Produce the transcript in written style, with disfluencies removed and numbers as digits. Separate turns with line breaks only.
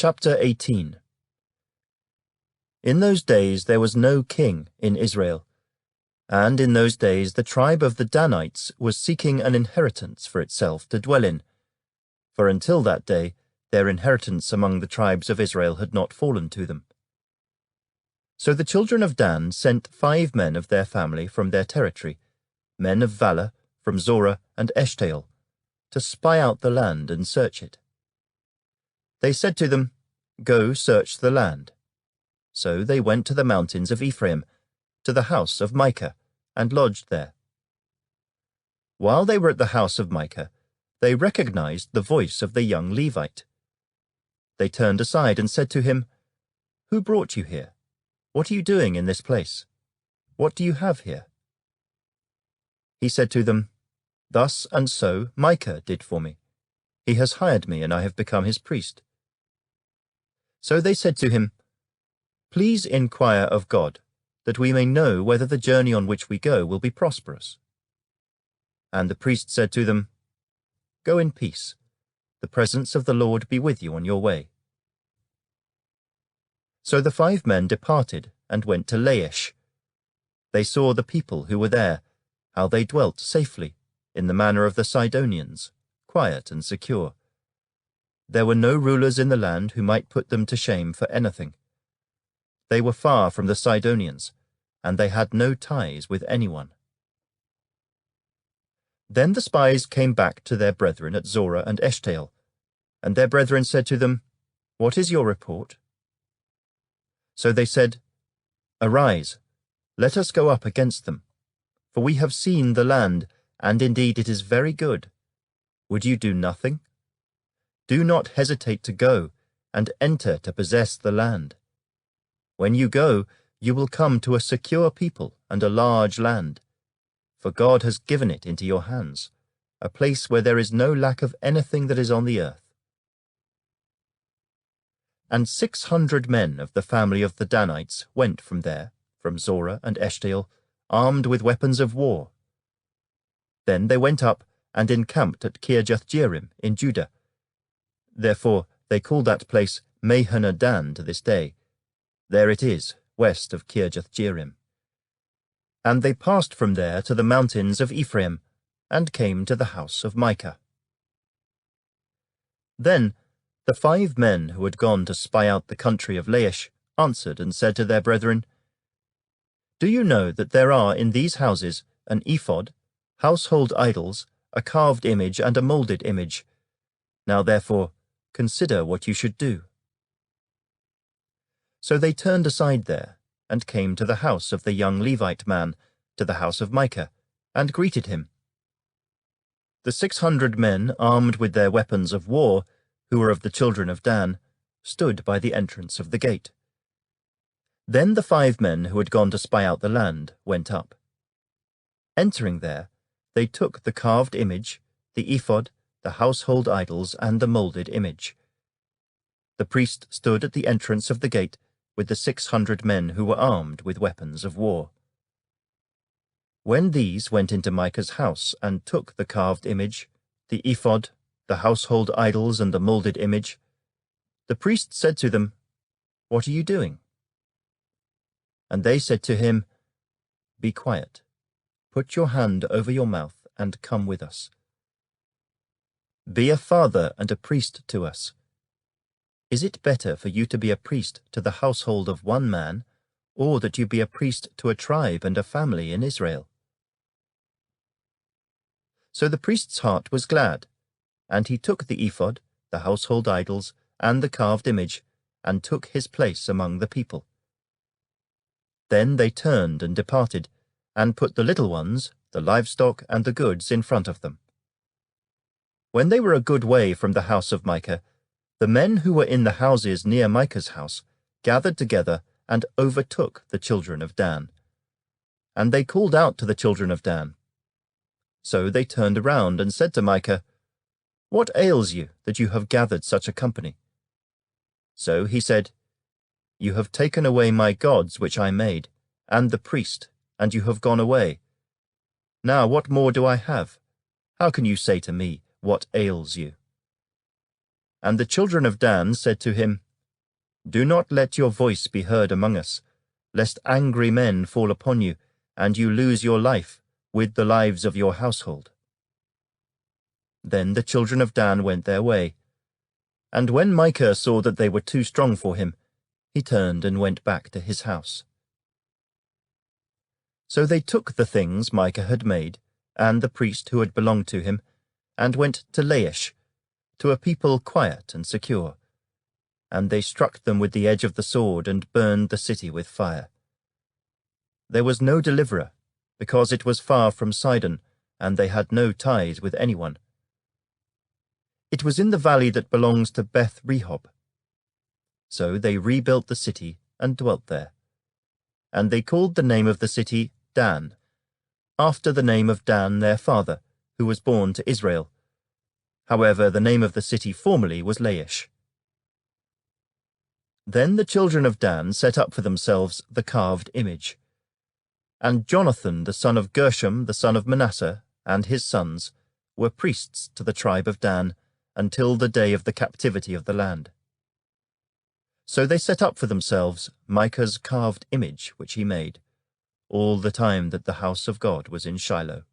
Chapter 18. In those days there was no king in Israel, and in those days the tribe of the Danites was seeking an inheritance for itself to dwell in, for until that day their inheritance among the tribes of Israel had not fallen to them. So the children of Dan sent 5 men of their family from their territory, men of valor from Zorah and Eshtaol, to spy out the land and search it. They said to them, "Go search the land." So they went to the mountains of Ephraim, to the house of Micah, and lodged there. While they were at the house of Micah, they recognized the voice of the young Levite. They turned aside and said to him, "Who brought you here? What are you doing in this place? What do you have here?" He said to them, "Thus and so Micah did for me. He has hired me, and I have become his priest." So they said to him, "Please inquire of God, that we may know whether the journey on which we go will be prosperous." And the priest said to them, "Go in peace. The presence of the Lord be with you on your way." So the 5 men departed and went to Laish. They saw the people who were there, how they dwelt safely, in the manner of the Sidonians, quiet and secure. There were no rulers in the land who might put them to shame for anything. They were far from the Sidonians, and they had no ties with anyone. Then the spies came back to their brethren at Zorah and Eshtaol, and their brethren said to them, "What is your report?" So they said, "Arise, let us go up against them, for we have seen the land, and indeed it is very good. Would you do nothing? Do not hesitate to go, and enter to possess the land. When you go, you will come to a secure people and a large land, for God has given it into your hands, a place where there is no lack of anything that is on the earth." And 600 men of the family of the Danites went from there, from Zorah and Eshtaol, armed with weapons of war. Then they went up and encamped at Kirjath-jearim in Judah. Therefore they call that place Mahaneh-dan to this day. There it is, west of Kirjath-jearim. And they passed from there to the mountains of Ephraim, and came to the house of Micah. Then the 5 men who had gone to spy out the country of Laish answered and said to their brethren, "Do you know that there are in these houses an ephod, household idols, a carved image, and a molded image? Now therefore consider what you should do." So they turned aside there, and came to the house of the young Levite man, to the house of Micah, and greeted him. The 600 men, armed with their weapons of war, who were of the children of Dan, stood by the entrance of the gate. Then the 5 men who had gone to spy out the land went up. Entering there, they took the carved image, the ephod, the household idols, and the molded image. The priest stood at the entrance of the gate with the 600 men who were armed with weapons of war. When these went into Micah's house and took the carved image, the ephod, the household idols, and the molded image, the priest said to them, "What are you doing?" And they said to him, "Be quiet. Put your hand over your mouth and come with us. Be a father and a priest to us. Is it better for you to be a priest to the household of one man, or that you be a priest to a tribe and a family in Israel?" So the priest's heart was glad, and he took the ephod, the household idols, and the carved image, and took his place among the people. Then they turned and departed, and put the little ones, the livestock, and the goods in front of them. When they were a good way from the house of Micah, the men who were in the houses near Micah's house gathered together and overtook the children of Dan. And they called out to the children of Dan. So they turned around and said to Micah, "What ails you that you have gathered such a company?" So he said, "You have taken away my gods which I made, and the priest, and you have gone away. Now what more do I have? How can you say to me, 'What ails you?'" And the children of Dan said to him, Do not let your voice be heard among us, lest angry men fall upon you, and you lose your life with the lives of your household." Then the children of Dan went their way. And when Micah saw that they were too strong for him, he turned and went back to his house. So they took the things Micah had made, and the priest who had belonged to him, and went to Laish, to a people quiet and secure. And they struck them with the edge of the sword and burned the city with fire. There was no deliverer, because it was far from Sidon, and they had no ties with anyone. It was in the valley that belongs to Beth Rehob. So they rebuilt the city and dwelt there. And they called the name of the city Dan, after the name of Dan their father, who was born to Israel. However, the name of the city formerly was Laish. Then the children of Dan set up for themselves the carved image. And Jonathan the son of Gershom the son of Manasseh and his sons were priests to the tribe of Dan until the day of the captivity of the land. So they set up for themselves Micah's carved image which he made, all the time that the house of God was in Shiloh.